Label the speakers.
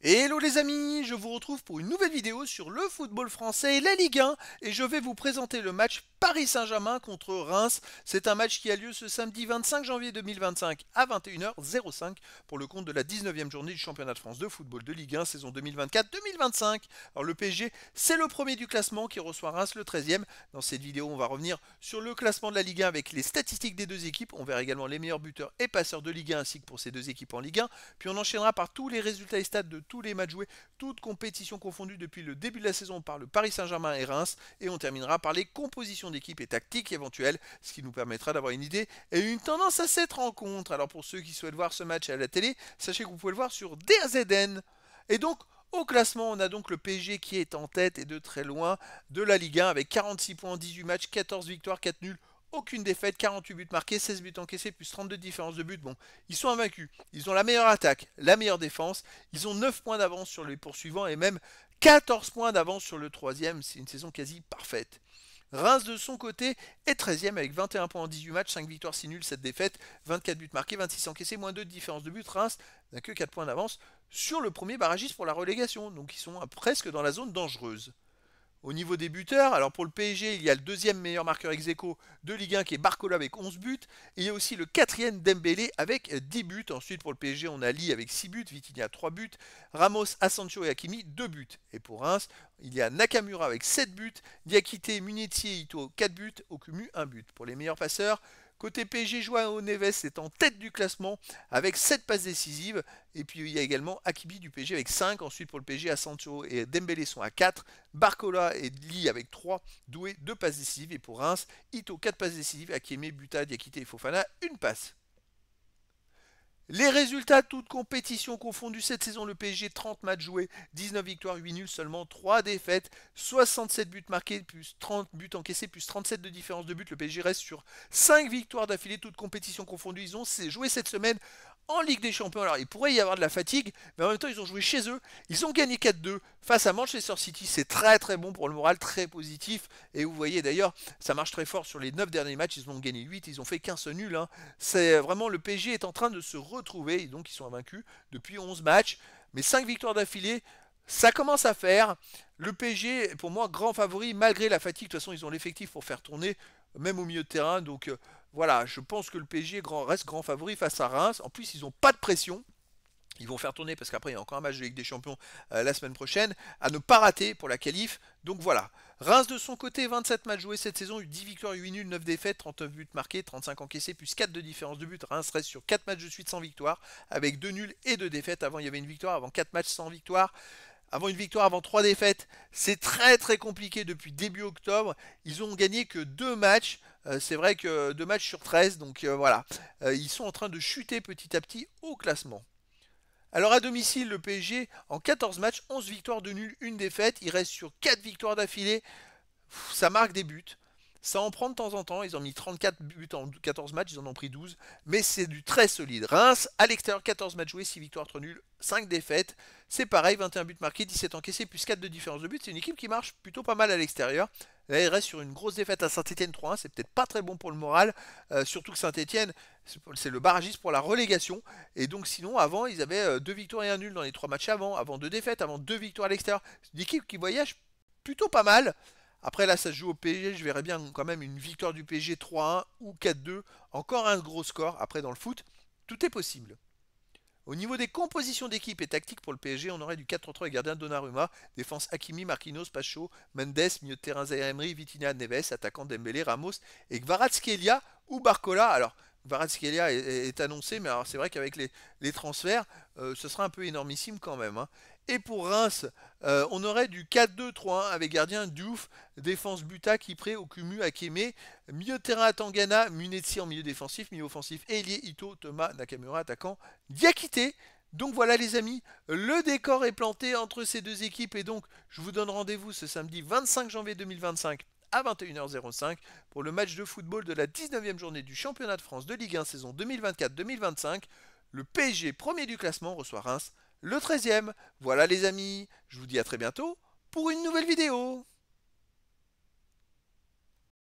Speaker 1: Hello les amis, je vous retrouve pour une nouvelle vidéo sur le football français et la Ligue 1 et je vais vous présenter le match Paris Saint-Germain contre Reims. C'est un match qui a lieu ce samedi 25 janvier 2025 à 21h05 pour le compte de la 19e journée du championnat de France de football de Ligue 1 saison 2024-2025. Alors le PSG, c'est le premier du classement qui reçoit Reims le 13e. Dans cette vidéo, on va revenir sur le classement de la Ligue 1 avec les statistiques des deux équipes. On verra également les meilleurs buteurs et passeurs de Ligue 1 ainsi que pour ces deux équipes en Ligue 1. Puis on enchaînera par tous les résultats et stats de tous les matchs joués, toutes compétitions confondues depuis le début de la saison par le Paris Saint-Germain et Reims. Et on terminera par les compositions d'équipes et tactiques éventuelles, ce qui nous permettra d'avoir une idée et une tendance à cette rencontre. Alors pour ceux qui souhaitent voir ce match à la télé, sachez que vous pouvez le voir sur DAZN. Et donc, au classement, on a donc le PSG qui est en tête et de très loin de la Ligue 1 avec 46 points en 18 matchs, 14 victoires, 4 nuls, aucune défaite, 48 buts marqués, 16 buts encaissés, plus 32 de différence de but. Bon, ils sont invaincus. Ils ont la meilleure attaque, la meilleure défense. Ils ont 9 points d'avance sur les poursuivants et même 14 points d'avance sur le troisième. C'est une saison quasi parfaite. Reims de son côté est 13e avec 21 points en 18 matchs, 5 victoires, 6 nuls, 7 défaites, 24 buts marqués, 26 encaissés, moins 2 de différence de but. Reims n'a que 4 points d'avance sur le premier barragiste pour la relégation. Donc ils sont presque dans la zone dangereuse. Au niveau des buteurs, alors pour le PSG, il y a le deuxième meilleur marqueur ex aequo de Ligue 1 qui est Barcola avec 11 buts. Et il y a aussi le quatrième Dembélé avec 10 buts. Ensuite pour le PSG, on a Lee avec 6 buts, Vitinha 3 buts, Ramos, Asensio et Hakimi 2 buts. Et pour Reims, il y a Nakamura avec 7 buts, Diakité, Munier et Ito 4 buts, Okumu 1 but. Pour les meilleurs passeurs, côté PSG, Joao Neves est en tête du classement avec 7 passes décisives. Et puis il y a également Hakimi du PSG avec 5. Ensuite pour le PSG, Asensio et Dembélé sont à 4. Barcola et Lee avec 3. Doué 2 passes décisives. Et pour Reims, Ito 4 passes décisives. Hakimi, Buta, Diakité et Fofana 1 passe. Les résultats, toutes compétitions confondues cette saison, le PSG 30 matchs joués, 19 victoires, 8 nuls, seulement 3 défaites, 67 buts marqués, plus 30 buts encaissés, plus 37 de différence de but. Le PSG reste sur 5 victoires d'affilée, toutes compétitions confondues. Ils ont joué cette semaine en Ligue des Champions. Alors il pourrait y avoir de la fatigue, mais en même temps ils ont joué chez eux. Ils ont gagné 4-2 face à Manchester City. C'est très très bon pour le moral, très positif. Et vous voyez d'ailleurs, ça marche très fort sur les 9 derniers matchs. Ils ont gagné 8, ils ont fait qu'un seul nul. C'est vraiment le PSG est en train de se retrouver. Et donc ils sont invaincus depuis 11 matchs. Mais 5 victoires d'affilée, ça commence à faire. Le PSG, pour moi, grand favori, malgré la fatigue. De toute façon, ils ont l'effectif pour faire tourner, même au milieu de terrain. Donc voilà, je pense que le PSG reste grand favori face à Reims. En plus, ils n'ont pas de pression. Ils vont faire tourner parce qu'après il y a encore un match de Ligue des Champions la semaine prochaine à ne pas rater pour la qualif. Donc voilà. Reims de son côté, 27 matchs joués cette saison, 10 victoires, 8 nuls, 9 défaites, 39 buts marqués, 35 encaissés, plus 4 de différence de but. Reims reste sur 4 matchs de suite sans victoire, avec 2 nuls et 2 défaites. Avant il y avait une victoire, avant 4 matchs sans victoire. Avant une victoire, avant 3 défaites. C'est très très compliqué depuis début octobre. Ils ont gagné que 2 matchs. C'est vrai que 2 matchs sur 13. Donc voilà. Ils sont en train de chuter petit à petit au classement. Alors à domicile, le PSG, en 14 matchs, 11 victoires, 2 nuls, 1 défaite. Il reste sur 4 victoires d'affilée. Ça marque des buts. Ça en prend de temps en temps. Ils ont mis 34 buts en 14 matchs, ils en ont pris 12. Mais c'est du très solide. Reims, à l'extérieur, 14 matchs joués, 6 victoires, 3 nuls, 5 défaites. C'est pareil, 21 buts marqués, 17 encaissés, plus 4 de différence de but. C'est une équipe qui marche plutôt pas mal à l'extérieur. Là, il reste sur une grosse défaite à Saint-Etienne 3-1. C'est peut-être pas très bon pour le moral. Surtout que Saint-Etienne, c'est le barragiste pour la relégation. Et donc, sinon, avant, ils avaient 2 victoires et 1 nul dans les 3 matchs avant 2 défaites, avant 2 victoires à l'extérieur. C'est une équipe qui voyage plutôt pas mal. Après là ça se joue au PSG, je verrais bien quand même une victoire du PSG 3-1 ou 4-2. Encore un gros score. Après dans le foot, tout est possible. Au niveau des compositions d'équipe et tactiques pour le PSG, on aurait du 4-3-3 et gardien Donnarumma, défense Hakimi, Marquinhos, Pacho, Mendes, milieu de terrain Zaire Emery, Vitinha, Neves, attaquant Dembélé, Ramos et Kvaratskhelia ou Barcola. Alors Kvaratskhelia est annoncé, mais alors c'est vrai qu'avec les transferts, ce sera un peu énormissime quand même. Et pour Reims, on aurait du 4-2-3-1 avec gardien Diouf, défense Buta, Kipré, Okumu, Akeme, milieu de terrain Atangana, Munetsi en milieu défensif, milieu offensif Elie, Ito, Thomas, Nakamura, attaquant Diakité. Donc voilà les amis, le décor est planté entre ces deux équipes et donc je vous donne rendez-vous ce samedi 25 janvier 2025 à 21h05 pour le match de football de la 19e journée du championnat de France de Ligue 1 saison 2024-2025. Le PSG premier du classement reçoit Reims le 13e. Voilà les amis, je vous dis à très bientôt pour une nouvelle vidéo.